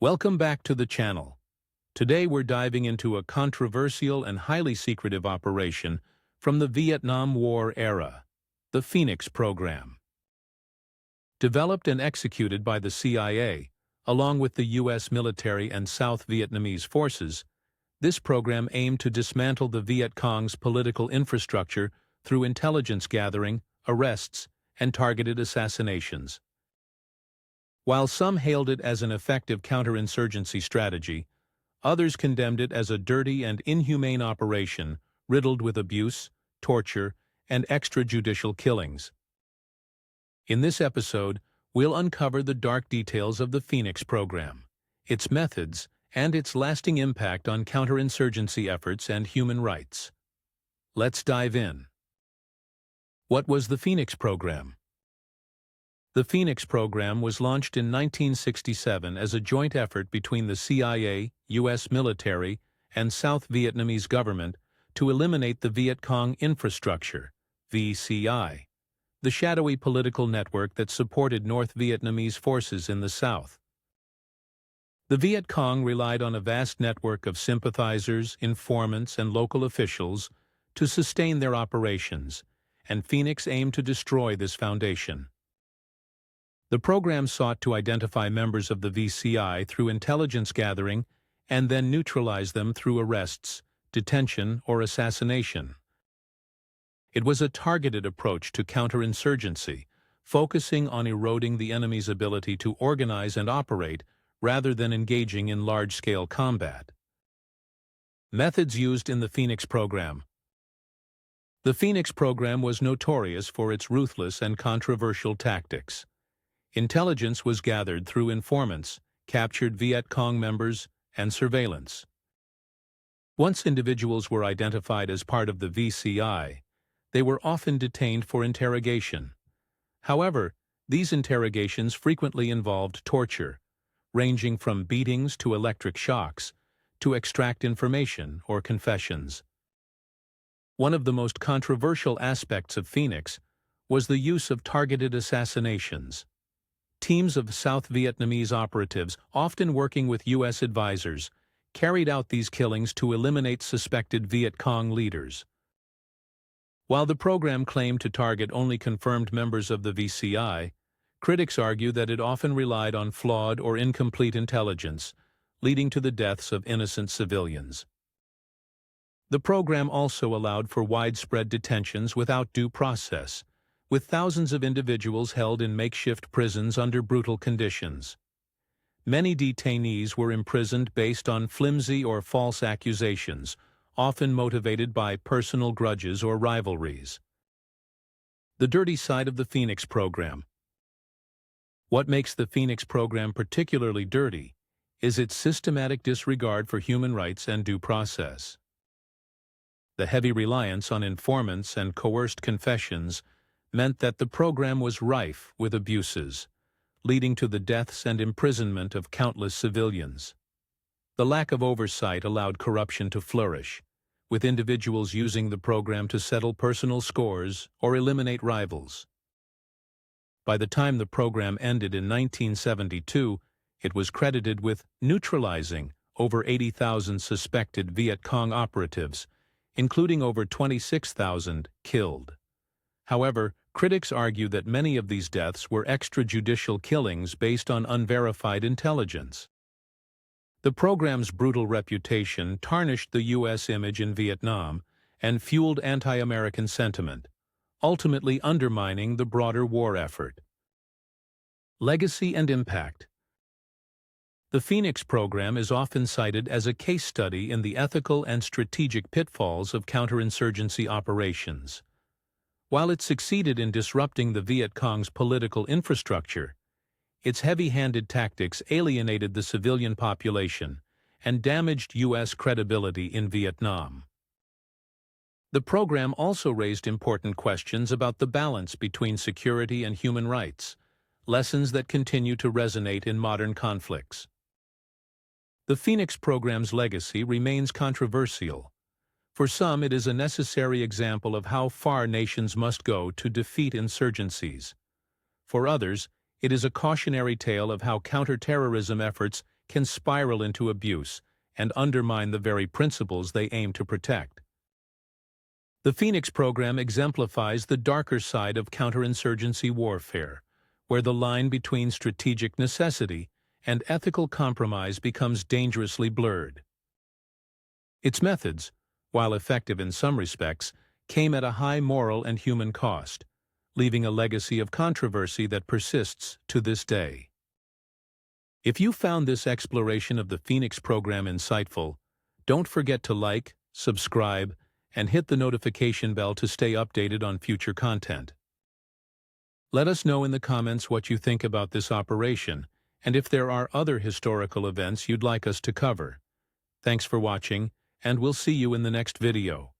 Welcome back to the channel. Today we're diving into a controversial and highly secretive operation from the Vietnam War era, the Phoenix Program. Developed and executed by the CIA, along with the U.S. military and South Vietnamese forces, this program aimed to dismantle the Viet Cong's political infrastructure through intelligence gathering, arrests, and targeted assassinations. While some hailed it as an effective counterinsurgency strategy, others condemned it as a dirty and inhumane operation riddled with abuse, torture, and extrajudicial killings. In this episode, we'll uncover the dark details of the Phoenix Program, its methods, and its lasting impact on counterinsurgency efforts and human rights. Let's dive in. What was the Phoenix Program? The Phoenix Program was launched in 1967 as a joint effort between the CIA, U.S. military, and South Vietnamese government to eliminate the Viet Cong infrastructure, VCI, the shadowy political network that supported North Vietnamese forces in the South. The Viet Cong relied on a vast network of sympathizers, informants, and local officials to sustain their operations, and Phoenix aimed to destroy this foundation. The program sought to identify members of the VCI through intelligence gathering and then neutralize them through arrests, detention, or assassination. It was a targeted approach to counterinsurgency, focusing on eroding the enemy's ability to organize and operate rather than engaging in large-scale combat. Methods used in the Phoenix Program. The Phoenix Program was notorious for its ruthless and controversial tactics. Intelligence was gathered through informants, captured Viet Cong members, and surveillance. Once individuals were identified as part of the VCI, they were often detained for interrogation. However, these interrogations frequently involved torture, ranging from beatings to electric shocks, to extract information or confessions. One of the most controversial aspects of Phoenix was the use of targeted assassinations. Teams of South Vietnamese operatives, often working with U.S. advisors, carried out these killings to eliminate suspected Viet Cong leaders. While the program claimed to target only confirmed members of the VCI, critics argue that it often relied on flawed or incomplete intelligence, leading to the deaths of innocent civilians. The program also allowed for widespread detentions without due process, with thousands of individuals held in makeshift prisons under brutal conditions. Many detainees were imprisoned based on flimsy or false accusations, often motivated by personal grudges or rivalries. The dirty side of the Phoenix Program. What makes the Phoenix Program particularly dirty is its systematic disregard for human rights and due process. The heavy reliance on informants and coerced confessions meant that the program was rife with abuses, leading to the deaths and imprisonment of countless civilians. The lack of oversight allowed corruption to flourish, with individuals using the program to settle personal scores or eliminate rivals. By the time the program ended in 1972, it was credited with neutralizing over 80,000 suspected Viet Cong operatives, including over 26,000 killed. However, critics argue that many of these deaths were extrajudicial killings based on unverified intelligence. The program's brutal reputation tarnished the U.S. image in Vietnam and fueled anti-American sentiment, ultimately undermining the broader war effort. Legacy and impact. The Phoenix Program is often cited as a case study in the ethical and strategic pitfalls of counterinsurgency operations. While it succeeded in disrupting the Viet Cong's political infrastructure, its heavy-handed tactics alienated the civilian population and damaged U.S. credibility in Vietnam. The program also raised important questions about the balance between security and human rights, lessons that continue to resonate in modern conflicts. The Phoenix Program's legacy remains controversial. For some, it is a necessary example of how far nations must go to defeat insurgencies. For others, it is a cautionary tale of how counterterrorism efforts can spiral into abuse and undermine the very principles they aim to protect. The Phoenix program exemplifies the darker side of counterinsurgency warfare, where the line between strategic necessity and ethical compromise becomes dangerously blurred. Its methods, while effective in some respects, came at a high moral and human cost, leaving a legacy of controversy that persists to this day. If you found this exploration of the Phoenix program insightful, don't forget to like, subscribe, and hit the notification bell to stay updated on future content. Let us know in the comments what you think about this operation, and if there are other historical events you'd like us to cover. Thanks for watching, and we'll see you in the next video.